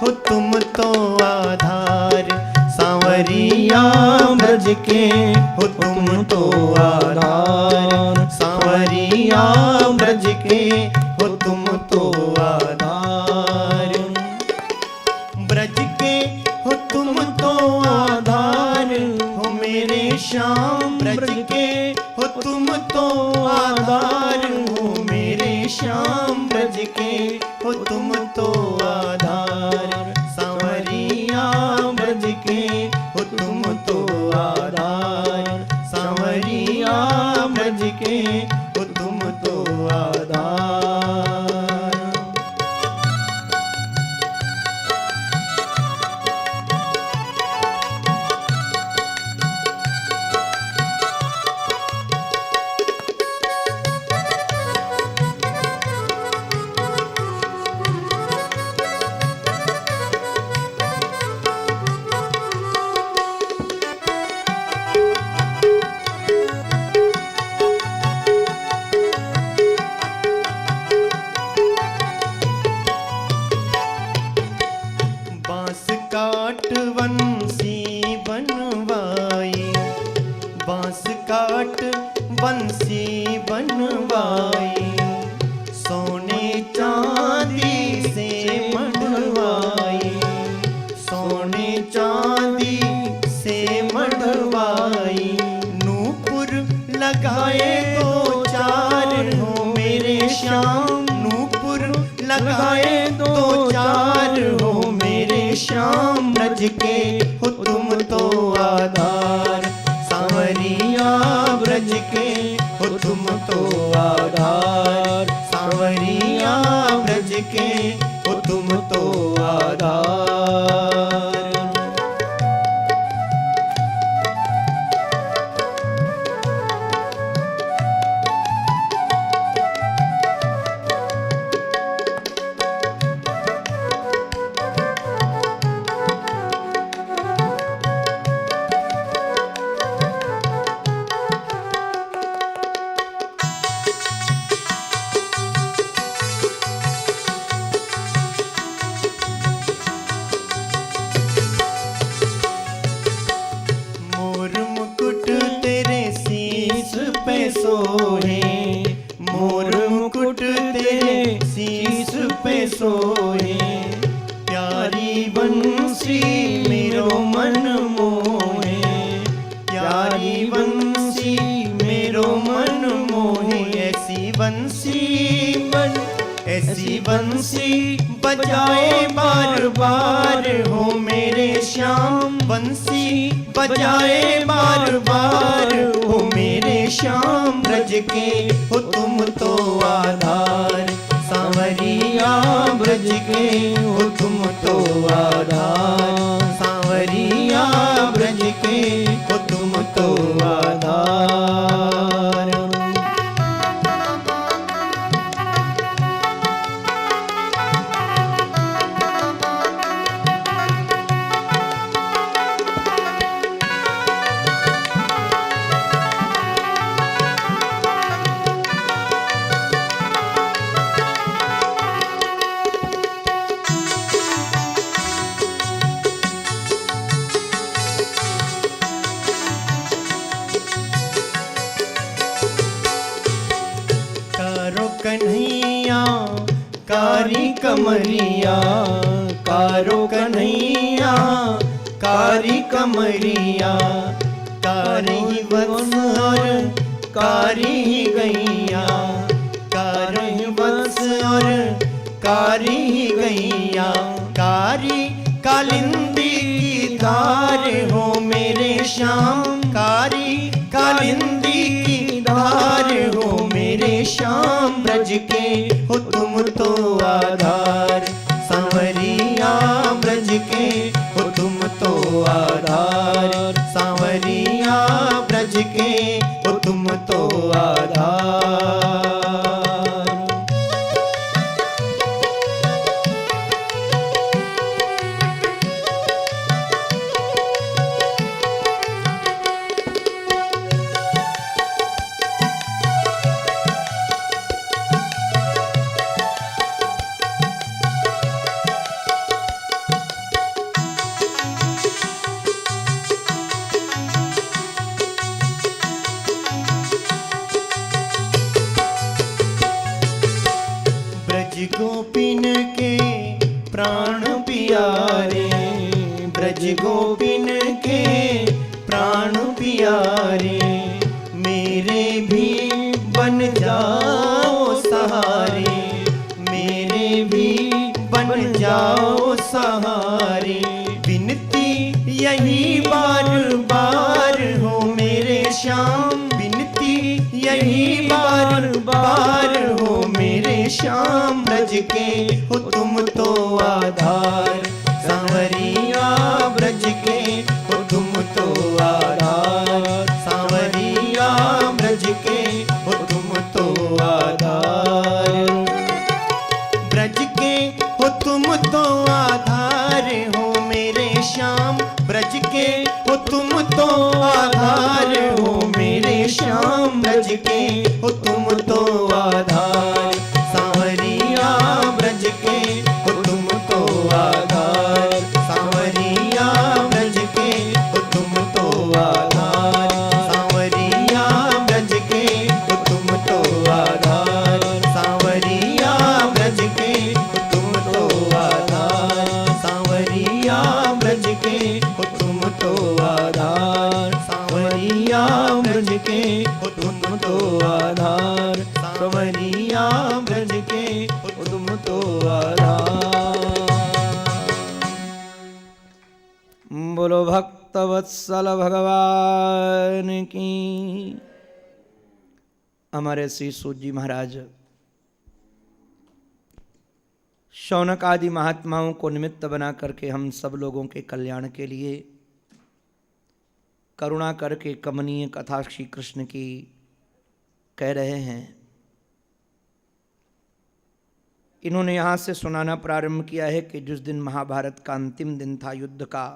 हो तुम तो आधार। सांवरिया ब्रज के हो तुम तो आधार। सांवरिया ब्रज के हो तुम तो आधार। ब्रज के हो तुम तो आधार हो मेरे श्याम। ब्रज के हो तुम तो आधार हो मेरे श्याम। ब्रज के हो तुम तो आधार। सांवरिया ब्रज के हो तुम तो आधार। सांवरिया ब्रज के हो तुम तो आधार। बांस काट बंसी बनवाई। बांस काट बंसी बनवाई। सोने चांदी से मढ़वाई। सोने चांदी से मढ़वाई। नूपुर लगाए दो चार हो मेरे श्याम। नूपुर लगाए दो चार हो मेरे श्याम। ब्रज के हो तुम तो आधार। सांवरिया ब्रज के हो तुम तो आधार। सांवरिया ब्रज के हो तुम तो आधार। सोहे मोर मुकुट तेरे शीश पे सोहे। प्यारी बंसी मेरो मन मोहे। प्यारी बंसी मेरो मन मोहे। ऐसी बंसी ऐसी बंसी बजाए बार बार हो मेरे श्याम। बंसी बजाए बार बार हो मेरे श्याम। ब्रज के हो तुम तो आधार। सांवरिया ब्रज के हो तुम तो आधार। सांवरिया ब्रज के हो तुम तो आधार। कन्हैया कारी कमरिया। कारो कन्हैया कारी कमरिया। कारी वत्स और कारी गैया। कारी वत्स और कारी गैया। कारी कालिंदी की धार हो मेरे श्याम। कारी कालिंदी की धार हो मेरे श्याम। ब्रज के हो तुम तो आधार। सांवरिया ब्रज के हो तुम तो आधार। सांवरिया ब्रज के हो तुम तो आधार। प्राण प्यारे, ब्रज गोपिन के प्राण प्यारे, मेरे भी बन जाओ सहारे, मेरे भी बन जाओ सहारे। विनती यही बार बार हो मेरे श्याम, विनती यही बार बार हो मेरे श्याम। ब्रज के हो तुम तो आधार, सांवरिया ब्रज के हो तुम तो आधार, सांवरिया ब्रज के हो तुम तो आधार। ब्रज के हो तुम तो आधार हो मेरे श्याम, ब्रज के हो तुम तो आधार हो मेरे श्याम। ब्रज के हो तुम तो आधार, सांवरिया ब्रज के हो तुम तो आधार, सांवरिया ब्रज के हो तुम तो आधार, सांवरिया ब्रज के हो तुम तो आधार, सांवरिया ब्रज के हो तुम तो आधार, सांवरिया ब्रज के हो तुम तो आधार, सांवरिया ब्रज के हो तुम तो आधार, सांवरिया ब्रज के हो तुम तो आधार। बोलो भक्तवत्सल भगवान की। हमारे श्री सूत जी महाराज शौनक आदि महात्माओं को निमित्त बना करके हम सब लोगों के कल्याण के लिए करुणा करके कमनीय कथा श्री कृष्ण की कह रहे हैं। इन्होंने यहाँ से सुनाना प्रारंभ किया है कि जिस दिन महाभारत का अंतिम दिन था युद्ध का,